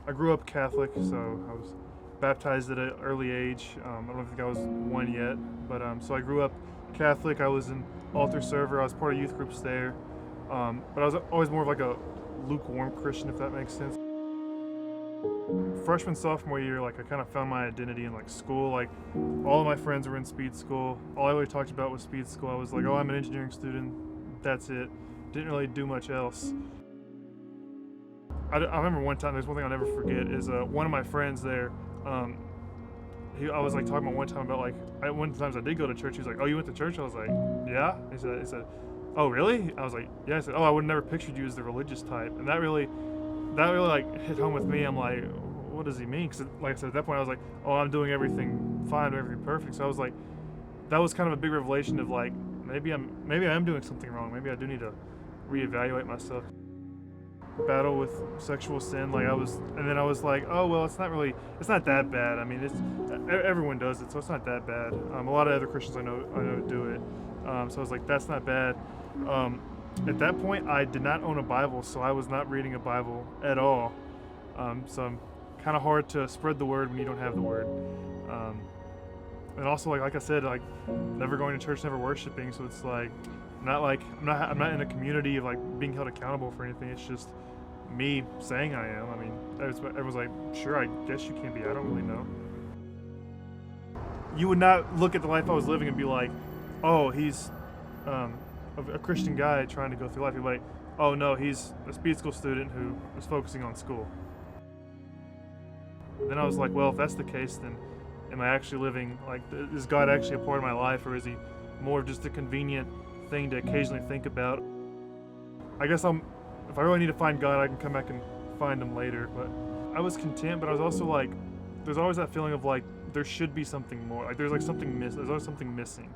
I grew up Catholic, so I was baptized at an early age. I don't think I was one yet, but so I grew up Catholic. I was an altar server. I was part of youth groups there, but I was always more of like a lukewarm Christian, if that makes sense. Freshman, sophomore year, like I kind of found my identity in like school. Like all of my friends were in speed school. All I really talked about was speed school. I was like, oh, I'm an engineering student. That's it. Didn't really do much else. I remember one time. There's one thing I'll never forget. Is one of my friends there. Um, I was like talking about one time about like one of the times I did go to church. He was like, "Oh, you went to church?" I was like, "Yeah." He said, "Oh, really?" I was like, "Yeah." I said, "Oh, I would have never pictured you as the religious type," and that really like hit home with me. I'm like, what does he mean? Because like I said, at that point I was like, "Oh, I'm doing everything fine, everything perfect." So I was like, that was kind of a big revelation of like maybe I am doing something wrong. Maybe I do need to reevaluate myself. Battle with sexual sin, like and then I was like, oh well, it's not that bad. I mean, it's everyone does it, so it's not that bad. A lot of other Christians I know do it, so I was like, that's not bad. um, at that point I did not own a Bible, so I was not reading a Bible at all. So I'm kind of hard to spread the word when you don't have the word. um, and also like I said, like never going to church, never worshiping, so it's like I'm not in a community of like being held accountable for anything. It's just me saying I am. I mean, everyone's like, sure, I guess you can be. I don't really know. You would not look at the life I was living and be like, oh, he's um, a Christian guy trying to go through life. You're like, oh no, he's a speed school student who is focusing on school. Then I was like, well, if that's the case, then am I actually living, like, is God actually a part of my life, or is he more of just a convenient thing to occasionally think about? I guess if I really need to find God, I can come back and find him later. But I was content, but I was also like, there's always that feeling of like, there should be something more. Like, there's always something missing.